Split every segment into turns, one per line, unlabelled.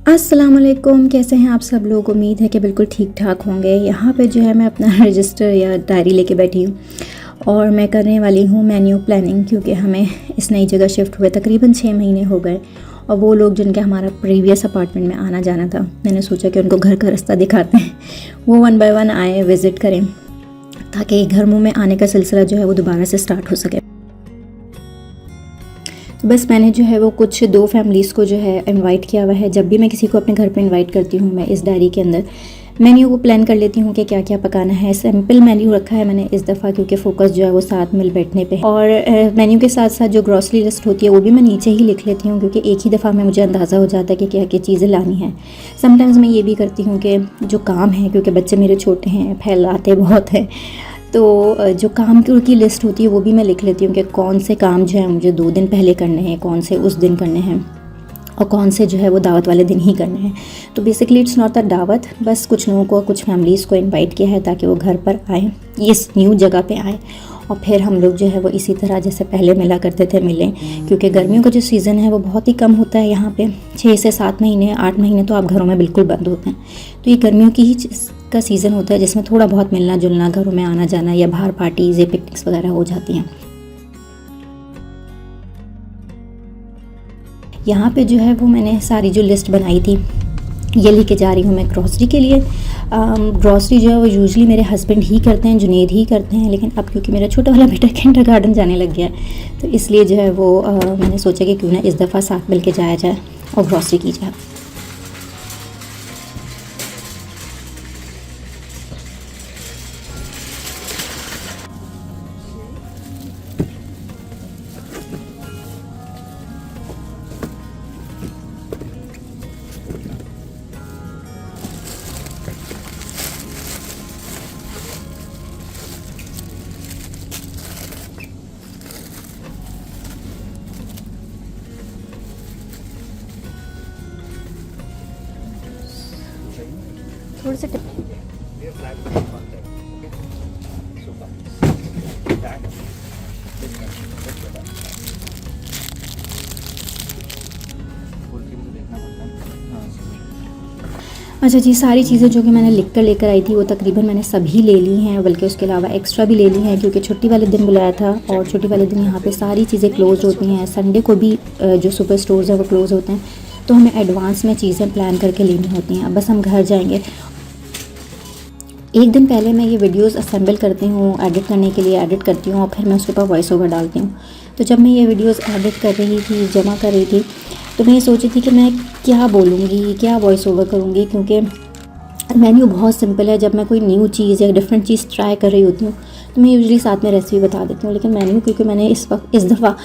अस्सलाम वालेकुम, कैसे हैं आप सब लोग। उम्मीद है कि बिल्कुल ठीक ठाक होंगे। यहाँ पे जो है मैं अपना रजिस्टर या डायरी लेके बैठी हूँ और मैं करने वाली हूँ मेन्यू प्लानिंग, क्योंकि हमें इस नई जगह शिफ्ट हुए तकरीबन 6 महीने हो गए और वो लोग जिनके हमारा प्रीवियस अपार्टमेंट में आना जाना था, मैंने सोचा कि उनको घर का रास्ता दिखाते हैं, वो 1 बाय 1 आए, विज़िट करें, ताकि घर मुँह में आने का सिलसिला जो है वो दोबारा से स्टार्ट हो सके। तो बस मैंने जो है वो कुछ 2 फैमिलीज़ को जो है इनवाइट किया हुआ है। जब भी मैं किसी को अपने घर पे इनवाइट करती हूँ, मैं इस डायरी के अंदर मेन्यू को प्लान कर लेती हूँ कि क्या क्या पकाना है। सिंपल मेन्यू रखा है मैंने इस दफ़ा, क्योंकि फ़ोकस जो है वो साथ मिल बैठने पे। और मेन्यू के साथ साथ जो ग्रॉसरी लिस्ट होती है वो भी मैं नीचे ही लिख लेती हूँ, क्योंकि एक ही दफ़ा में मुझे अंदाज़ा हो जाता है कि क्या क्या चीज़ें लानी है। समटाइम्स मैं ये भी करती हूँ कि जो काम है, क्योंकि बच्चे मेरे छोटे हैं, फैलाते बहुत हैं, तो जो काम की लिस्ट होती है वो भी मैं लिख लेती हूँ कि कौन से काम जो है मुझे 2 दिन पहले करने हैं, कौन से उस दिन करने हैं और कौन से जो है वो दावत वाले दिन ही करने हैं। तो बेसिकली इट्स नॉट अ दावत, बस कुछ लोगों को, कुछ फैमिलीज़ को इनवाइट किया है ताकि वो घर पर आएँ, इस न्यू जगह पे आएँ और फिर हम लोग जो है वो इसी तरह जैसे पहले मिला करते थे मिलें। क्योंकि गर्मियों का जो सीज़न है वो बहुत ही कम होता है यहाँ पे, 6 से 7 महीने, 8 महीने तो आप घरों में बिल्कुल बंद होते हैं। तो ये गर्मियों की ही का सीज़न होता है जिसमें थोड़ा बहुत मिलना जुलना, घरों में आना जाना या बाहर पार्टीज़ या पिकनिक्स वगैरह हो जाती हैं। यहाँ पे जो है वो मैंने सारी जो लिस्ट बनाई थी ये लेके जा रही हूँ मैं ग्रॉसरी के लिए। ग्रॉसरी जो है वो यूजुअली मेरे हस्बैंड ही करते हैं, जुनेद ही करते हैं, लेकिन अब क्योंकि मेरा छोटा वाला बेटा किंडरगार्टन जाने लग गया है तो इसलिए जो है वो मैंने सोचा कि क्यों ना इस दफ़ा साथ मिल के जाया जाए और ग्रॉसरी की जाए। थोड़े से अच्छा जी, सारी चीज़ें जो कि मैंने लिख कर लेकर आई थी वो तकरीबन मैंने सभी ले ली हैं, बल्कि उसके अलावा एक्स्ट्रा भी ले ली हैं, क्योंकि छुट्टी वाले दिन बुलाया था और छुट्टी वाले दिन यहाँ पे सारी चीज़ें क्लोज़ होती हैं। संडे को भी जो सुपर स्टोर्स हैं वो क्लोज़ होते हैं, तो हमें एडवांस में चीज़ें प्लान करके लेनी होती हैं। अब बस हम घर जाएंगे। एक दिन पहले मैं ये वीडियोस असेंबल करती हूँ, एडिट करने के लिए एडिट करती हूँ और फिर मैं उसके ऊपर वॉइस ओवर डालती हूँ। तो जब मैं ये वीडियोस एडिट कर रही थी, जमा कर रही थी, तो मैं ये सोची थी कि मैं क्या बोलूँगी, क्या वॉइस ओवर करूँगी, क्योंकि मेन्यू बहुत सिंपल है। जब मैं कोई न्यू चीज़ या डिफरेंट चीज़ ट्राई कर रही होती हूँ तो मैं यूजुअली साथ में रेसिपी बता देती हूँ, लेकिन मेन्यू क्योंकि मैंने इस दफ़ा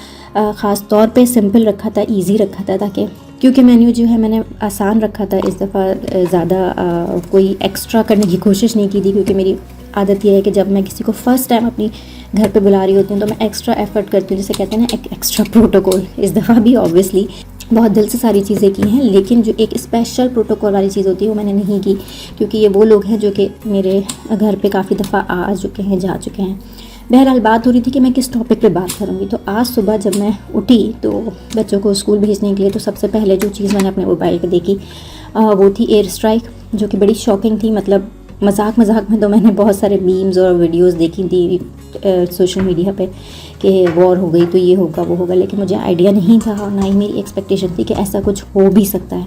ख़ास तौर पे सिंपल रखा था, इजी रखा था, ताकि क्योंकि मेन्यू जो है मैंने आसान रखा था इस दफ़ा, ज़्यादा कोई एक्स्ट्रा करने की कोशिश नहीं की थी, क्योंकि मेरी आदत यह है कि जब मैं किसी को फ़र्स्ट टाइम अपनी घर पे बुला रही होती हूँ तो मैं एक्स्ट्रा एफ़र्ट करती हूँ, जिसे कहते हैं ना एक एक्स्ट्रा प्रोटोकॉल। इस दफ़ा भी ऑब्वियसली बहुत दिल से सारी चीज़ें की हैं, लेकिन जो एक स्पेशल प्रोटोकॉल वाली चीज़ होती है वो मैंने नहीं की, क्योंकि ये वो लोग हैं जो कि मेरे घर पे काफ़ी दफ़ा आ चुके हैं, जा चुके हैं। बहरहाल बात हो रही थी कि मैं किस टॉपिक पे बात करूँगी। तो आज सुबह जब मैं उठी तो बच्चों को स्कूल भेजने के लिए, तो सबसे पहले जो चीज़ मैंने अपने मोबाइल पे देखी वो थी एयर स्ट्राइक, जो कि बड़ी शॉकिंग थी। मतलब मजाक में तो मैंने बहुत सारे मीम्स और वीडियोस देखी थी सोशल मीडिया पे कि वॉर हो गई तो ये होगा वो होगा, लेकिन मुझे आइडिया नहीं था और ना ही मेरी एक्सपेक्टेशन थी कि ऐसा कुछ हो भी सकता है।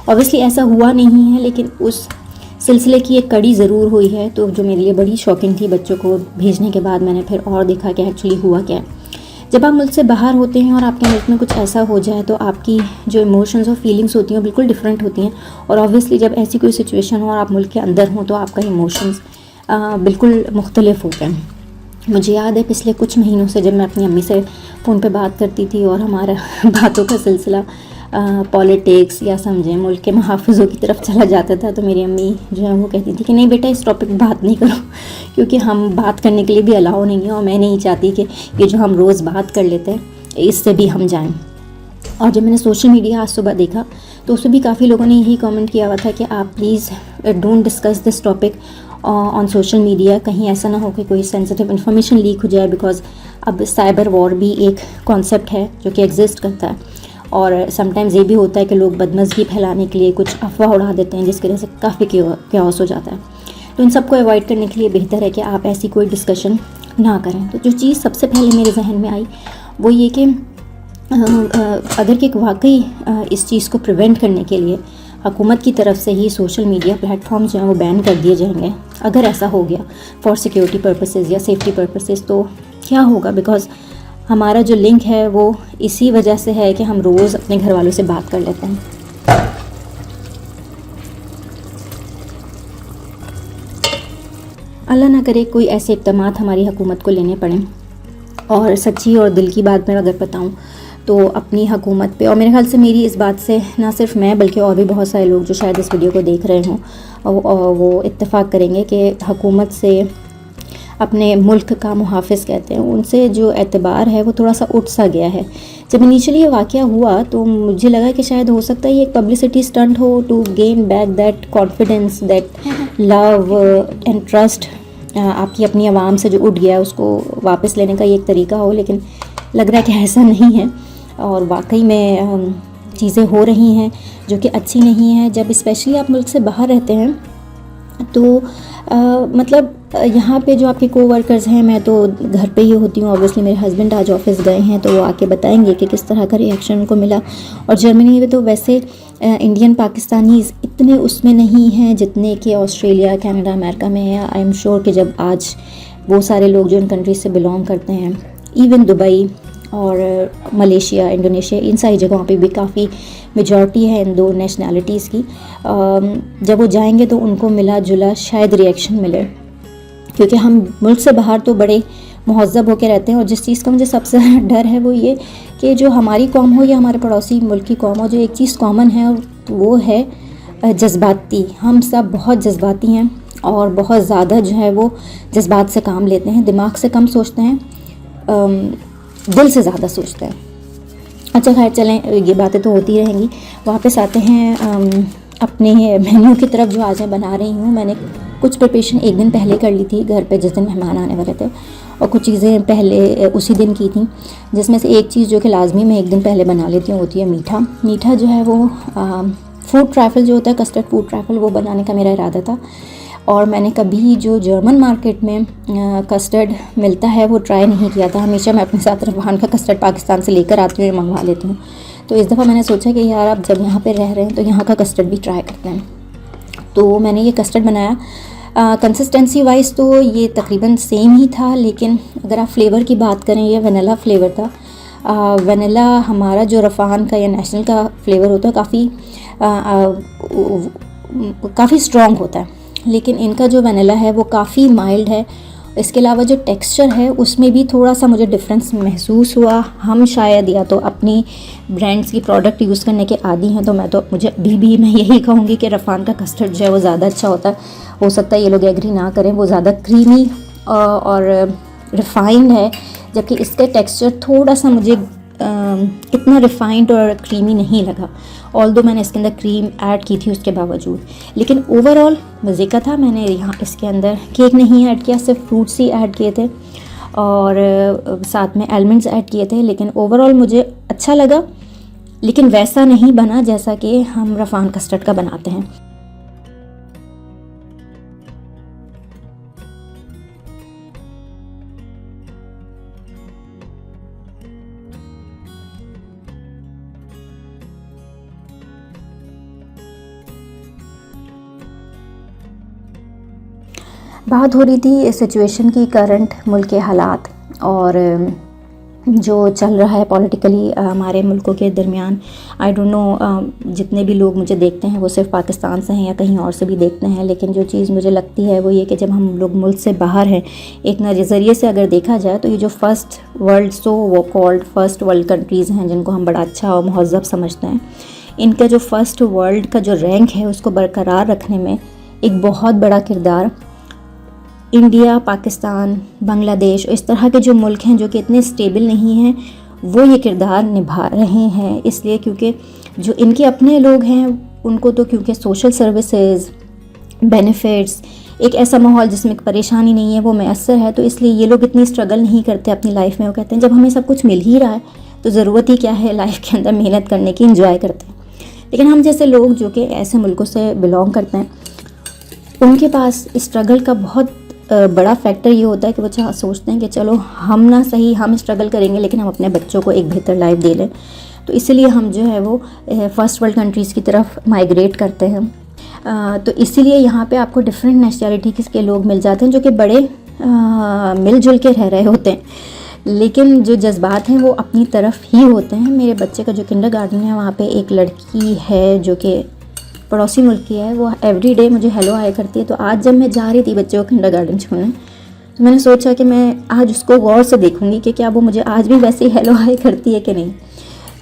ऑब्वियसली ऐसा हुआ नहीं है, लेकिन उस सिलसिले की एक कड़ी ज़रूर हुई है, तो जो मेरे लिए बड़ी शॉकिंग थी। बच्चों को भेजने के बाद मैंने फिर और देखा कि एक्चुअली हुआ क्या है। जब आप मुल्क से बाहर होते हैं और आपके मुल्क में कुछ ऐसा हो जाए तो आपकी जो इमोशंस और फीलिंग्स होती हैं बिल्कुल डिफरेंट होती हैं, और ऑब्वियसली जब ऐसी कोई सिचुएशन हो और आप मुल्क के अंदर हों तो आपका इमोशंस बिल्कुल मुख्तलिफ होते हैं। मुझे याद है पिछले कुछ महीनों से जब मैं अपनी अम्मी से फ़ोन पे बात करती थी और हमारा बातों का सिलसिला पॉलिटिक्स या समझें मुल्क के मुहाफ़िज़ों की तरफ चला जाता था, तो मेरी अम्मी जो है वो कहती थी कि नहीं बेटा इस टॉपिक पर बात नहीं करो, क्योंकि हम बात करने के लिए भी अलाउ नहीं है और मैं नहीं चाहती कि ये जो हम रोज़ बात कर लेते हैं इससे भी हम जाएं। और जब मैंने सोशल मीडिया आज सुबह देखा तो उसमें भी काफ़ी लोगों ने यही कमेंट किया हुआ था कि आप please don't discuss this topic on social media, कहीं ऐसा ना हो कि कोई सेंसिटिव इन्फॉर्मेशन लीक हो जाए, बिकॉज़ अब साइबर वॉर भी एक कॉन्सेप्ट है जो कि एग्जिस्ट करता है और समटाइम्स ये भी होता है कि लोग बदमज़गी फैलाने के लिए कुछ अफवाह उड़ा देते हैं, जिसकी वजह से काफ़ी क्यास हो जाता है। तो इन सबको अवॉइड करने के लिए बेहतर है कि आप ऐसी कोई डिस्कशन ना करें। तो जो चीज़ सबसे पहले मेरे जहन में आई वो ये कि अगर कि वाकई इस चीज़ को प्रिवेंट करने के लिए हुकूमत की तरफ से ही सोशल मीडिया प्लेटफॉर्म जो हैं वो बैन कर दिए जाएंगे, अगर ऐसा हो गया फॉर सिक्योरिटी पर्पसेस या सेफ्टी पर्पसेस, तो क्या होगा? बिकॉज़ हमारा जो लिंक है वो इसी वजह से है कि हम रोज़ अपने घर वालों से बात कर लेते हैं। अल्लाह ना करे कोई ऐसे इक़दामात हमारी हुकूमत को लेने पड़ें। और सच्ची और दिल की बात मैं अगर बताऊं तो अपनी हुकूमत पे, और मेरे ख्याल से मेरी इस बात से ना सिर्फ मैं बल्कि और भी बहुत सारे लोग जो शायद इस वीडियो को देख रहे हों वो इत्तेफाक करेंगे कि हुकूमत से, अपने मुल्क का मुहाफ़िज़ कहते हैं, उनसे जो एतबार है वो थोड़ा सा उठ सा गया है। जब इनिशियली ये वाक़या हुआ तो मुझे लगा कि शायद हो सकता है ये एक पब्लिसिटी स्टंट हो to gain back that confidence, that love and trust, आपकी अपनी आवाम से जो उठ गया है उसको वापस लेने का ये एक तरीका हो। लेकिन लग रहा है कि ऐसा नहीं है और वाकई में चीज़ें हो रही हैं जो कि अच्छी नहीं है। जब स्पेशली आप मुल्क से बाहर रहते हैं तो मतलब यहाँ पे जो आपके कोवर्कर्स हैं, मैं तो घर पे ही होती हूँ, ऑब्वियसली मेरे हस्बैंड आज ऑफिस गए हैं तो वो आके बताएंगे कि किस तरह का रिएक्शन उनको मिला। और जर्मनी में तो वैसे इंडियन पाकिस्तानीज़ इतने उसमें नहीं हैं जितने कि ऑस्ट्रेलिया, कनाडा, अमेरिका में है। आई एम श्योर कि जब आज वो सारे लोग जो इन कंट्रीज से बिलोंग करते हैं, इवन दुबई और मलेशिया, इंडोनेशिया, इन सारी जगहों पे भी काफ़ी मेजॉरिटी है इन दो नेशनैलिटीज़ की, जब वो जाएंगे तो उनको मिला जुला शायद रिएक्शन मिले, क्योंकि हम मुल्क से बाहर तो बड़े महज़्ज़ब होकर रहते हैं। और जिस चीज़ का मुझे सबसे डर है वो ये कि जो हमारी कौम हो या हमारे पड़ोसी मुल्क की कौम हो, जो एक चीज़ कॉमन है वो है जज्बाती। हम सब बहुत जज्बाती हैं और बहुत ज़्यादा जो है वो जज्बात से काम लेते हैं, दिमाग से कम सोचते हैं, दिल से ज़्यादा सोचते हैं। अच्छा खैर चलें, ये बातें तो होती रहेंगी। वापस आते हैं अपने मेन्यू की तरफ जो आज मैं बना रही हूँ। मैंने कुछ प्रिपरेशन एक दिन पहले कर ली थी घर पे जिस दिन मेहमान आने वाले थे, और कुछ चीज़ें पहले उसी दिन की थी, जिसमें से एक चीज़ जो कि लाजमी मैं एक दिन पहले बना लेती हूँ होती है मीठा। मीठा जो है वो फूड ट्रैफल जो होता है, कस्टर्ड फूड ट्रैफल, वो बनाने का मेरा इरादा था। और मैंने कभी जो जर्मन मार्केट में कस्टर्ड मिलता है वो ट्राई नहीं किया था। हमेशा मैं अपने साथ रवान का कस्टर्ड पाकिस्तान से लेकर आती हूँ, मंगवा लेती हूँ। तो इस दफ़ा मैंने सोचा कि यार अब जब यहाँ पे रह रहे हैं तो यहाँ का कस्टर्ड भी ट्राई करते हैं। तो मैंने ये कस्टर्ड बनाया। कंसिस्टेंसी वाइज तो ये तकरीबन सेम ही था, लेकिन अगर आप फ्लेवर की बात करें, ये वनीला फ्लेवर था। वनीला हमारा जो रफ़ान का या नेशनल का फ्लेवर होता है काफ़ी स्ट्रॉन्ग होता है, लेकिन इनका जो वनीला है वो काफ़ी माइल्ड है। इसके अलावा जो टेक्सचर है उसमें भी थोड़ा सा मुझे डिफरेंस महसूस हुआ। हम शायद या तो अपनी ब्रांड्स की प्रोडक्ट यूज़ करने के आदी हैं, तो मुझे अभी भी मैं यही कहूँगी कि रफ़ान का कस्टर्ड जो है वो ज़्यादा अच्छा होता है। हो सकता है ये लोग एग्री ना करें, वो ज़्यादा क्रीमी और रिफ़ाइंड है, जबकि इसका टेक्सचर थोड़ा सा मुझे इतना रिफ़ाइंड और क्रीमी नहीं लगा, ऑल्दो मैंने इसके अंदर क्रीम ऐड की थी उसके बावजूद। लेकिन ओवरऑल मज़े का था। मैंने यहाँ इसके अंदर केक नहीं ऐड किया, सिर्फ फ्रूट्स ही ऐड किए थे और साथ में आलमंड्स ऐड किए थे। लेकिन ओवरऑल मुझे अच्छा लगा, लेकिन वैसा नहीं बना जैसा कि हम रफ़ान कस्टर्ड का बनाते हैं। बात हो रही थी सिचुएशन की, करंट मुल्क के हालात और जो चल रहा है पॉलिटिकली हमारे मुल्कों के दरमियान। आई डोंट नो जितने भी लोग मुझे देखते हैं वो सिर्फ पाकिस्तान से हैं या कहीं और से भी देखते हैं, लेकिन जो चीज़ मुझे लगती है वो ये कि जब हम लोग मुल्क से बाहर हैं, एक नज़रिए से अगर देखा जाए तो ये जो फर्स्ट वर्ल्ड वो कॉल्ड फर्स्ट वर्ल्ड कंट्रीज़ हैं, जिनको हम बड़ा अच्छा और महज़्ज़ब समझते हैं, इनका जो फर्स्ट वर्ल्ड का जो रैंक है उसको बरकरार रखने में एक बहुत बड़ा किरदार इंडिया, पाकिस्तान, बांग्लादेश, इस तरह के जो मुल्क हैं जो कि इतने स्टेबल नहीं हैं, वो ये किरदार निभा रहे हैं। इसलिए क्योंकि जो इनके अपने लोग हैं उनको तो क्योंकि सोशल सर्विसेज, बेनिफिट्स, एक ऐसा माहौल जिसमें परेशानी नहीं है वो मैसर है, तो इसलिए ये लोग इतनी स्ट्रगल नहीं करते अपनी लाइफ में। वो कहते हैं जब हमें सब कुछ मिल ही रहा है तो ज़रूरत ही क्या है लाइफ के अंदर मेहनत करने की, इंजॉय करते हैं। लेकिन हम जैसे लोग जो कि ऐसे मुल्कों से बिलोंग करते हैं, उनके पास स्ट्रगल का बहुत बड़ा फैक्टर ये होता है कि वो सोचते हैं कि चलो हम ना सही, हम स्ट्रगल करेंगे लेकिन हम अपने बच्चों को एक बेहतर लाइफ दे लें। तो इसीलिए हम जो है वो फर्स्ट वर्ल्ड कंट्रीज़ की तरफ माइग्रेट करते हैं। तो इसीलिए यहाँ पे आपको डिफरेंट नेशनलिटी के लोग मिल जाते हैं जो कि बड़े मिलजुल के रह रहे होते हैं, लेकिन जो जज्बात हैं वो अपनी तरफ ही होते हैं। मेरे बच्चे का जो किंडरगार्टन है वहाँ पे एक लड़की है जो कि पड़ोसी मुल्क की है, वो एवरी डे मुझे हेलो हाय करती है। तो आज जब मैं जा रही थी बच्चे को किंडरगार्टन छोड़ने, तो मैंने सोचा कि मैं आज उसको गौर से देखूँगी कि क्या वो मुझे आज भी वैसे ही हेलो हाय करती है कि नहीं।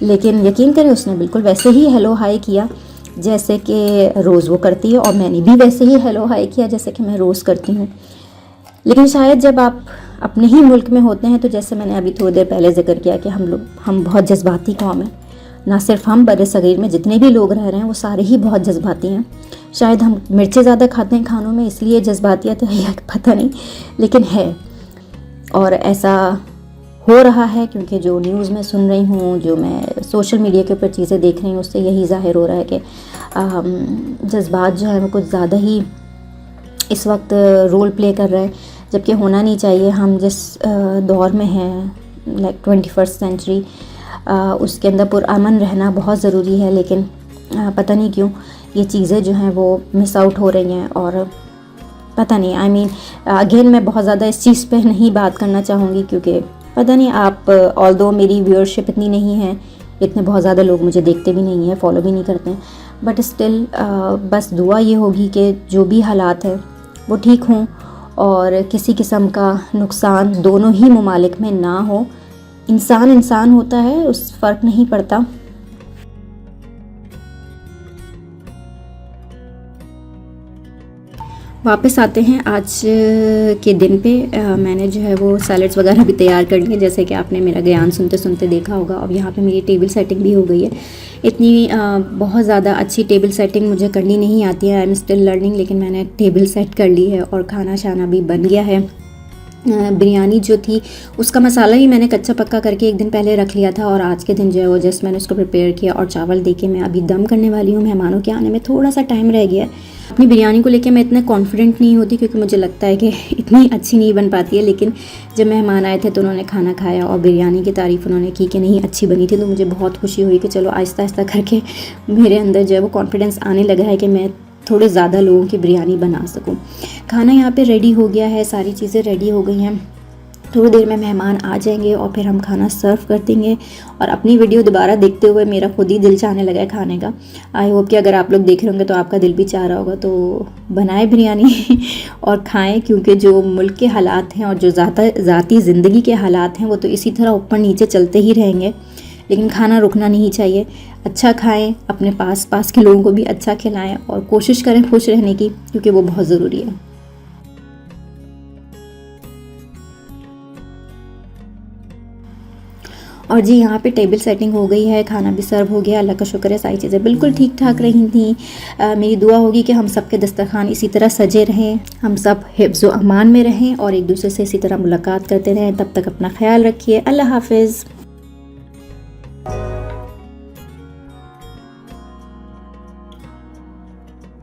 लेकिन यकीन करें उसने बिल्कुल वैसे ही हेलो हाय किया जैसे कि रोज़ वो करती है, और मैंने भी वैसे ही हेलो हाय किया जैसे कि मैं रोज़ करती हूँ। लेकिन शायद जब आप अपने ही मुल्क में होते हैं, तो जैसे मैंने अभी थोड़ी देर पहले जिक्र किया कि हम बहुत जज्बाती कौम हैं। ना सिर्फ हम, बड़े सगीर में जितने भी लोग रह रहे हैं वो सारे ही बहुत जज्बाती हैं। शायद हम मिर्चें ज़्यादा खाते हैं खानों में, इसलिए जज्बातियत है या पता नहीं, लेकिन है। और ऐसा हो रहा है क्योंकि जो न्यूज़ में सुन रही हूँ, जो मैं सोशल मीडिया के ऊपर चीज़ें देख रही हूँ, उससे यही ज़ाहिर हो रहा है कि जज्बात जो है वो कुछ ज़्यादा ही इस वक्त रोल प्ले कर रहे हैं, जबकि होना नहीं चाहिए। हम जिस दौर में हैं, लाइक 21st सेंचुरी, उसके अंदर पुरअमन रहना बहुत ज़रूरी है। लेकिन पता नहीं क्यों ये चीज़ें जो हैं वो मिस आउट हो रही हैं। और पता नहीं, आई मीन अगेन मैं बहुत ज़्यादा इस चीज़ पे नहीं बात करना चाहूँगी क्योंकि पता नहीं, आप ऑल्दो मेरी व्यूअरशिप इतनी नहीं है, इतने बहुत ज़्यादा लोग मुझे देखते भी नहीं हैं, फॉलो भी नहीं करते हैं, बट स्टिल बस दुआ ये होगी कि जो भी हालात है वो ठीक हों और किसी किस्म का नुकसान दोनों ही ममालिक में ना हो। इंसान होता है, उस फ़र्क नहीं पड़ता। वापस आते हैं आज के दिन पे। मैंने जो है वो सैलड्स वगैरह भी तैयार कर लिए, जैसे कि आपने मेरा ज्ञान सुनते सुनते देखा होगा। अब यहाँ पे मेरी टेबल सेटिंग भी हो गई है। इतनी बहुत ज़्यादा अच्छी टेबल सेटिंग मुझे करनी नहीं आती है, आई एम स्टिल लर्निंग, लेकिन मैंने टेबल सेट कर ली है और खाना शाना भी बन गया है। बिरयानी जो थी उसका मसाला ही मैंने कच्चा पक्का करके एक दिन पहले रख लिया था, और आज के दिन जो है वो जस्ट मैंने उसको प्रिपेयर किया और चावल दे के मैं अभी दम करने वाली हूँ। मेहमानों के आने में थोड़ा सा टाइम रह गया है। अपनी बिरयानी को लेके मैं इतना कॉन्फिडेंट नहीं होती क्योंकि मुझे लगता है कि इतनी अच्छी नहीं बन पाती है, लेकिन जब मेहमान आए थे तो उन्होंने खाना खाया और बिरयानी की तारीफ़ उन्होंने की कि नहीं अच्छी बनी थी, तो मुझे बहुत खुशी हुई कि चलो आहिस्ता आहिस्ता करके मेरे अंदर जो है वो कॉन्फिडेंस आने लगा है कि मैं थोड़े ज़्यादा लोगों की बिरयानी बना सकूँ। खाना यहाँ पे रेडी हो गया है, सारी चीज़ें रेडी हो गई हैं। थोड़ी देर में मेहमान आ जाएंगे और फिर हम खाना सर्व कर देंगे। और अपनी वीडियो दोबारा देखते हुए मेरा खुद ही दिल चाहने लगा है खाने का। आई होप कि अगर आप लोग देख रहे होंगे तो आपका दिल भी चाह रहा होगा, तो बनाए बिरयानी और खाएं, क्योंकि जो मुल्क के हालात हैं और जो ज़ाती ज़िंदगी के हालात हैं वो तो इसी तरह ऊपर नीचे चलते ही रहेंगे, लेकिन खाना रुकना नहीं चाहिए। अच्छा खाएं, अपने पास के लोगों को भी अच्छा खिलाएं और कोशिश करें खुश रहने की, क्योंकि वो बहुत ज़रूरी है। और जी यहाँ पे टेबल सेटिंग हो गई है, खाना भी सर्व हो गया, अल्लाह का शुक्र है सारी चीज़ें बिल्कुल ठीक ठाक रही थी। मेरी दुआ होगी कि हम सब के दस्तरखान इसी तरह सजे रहें, हम सब हिफ्ज़ व अमान में रहें और एक दूसरे से इसी तरह मुलाकात करते रहें। तब तक अपना ख्याल रखिए। अल्लाह हाफ़िज़।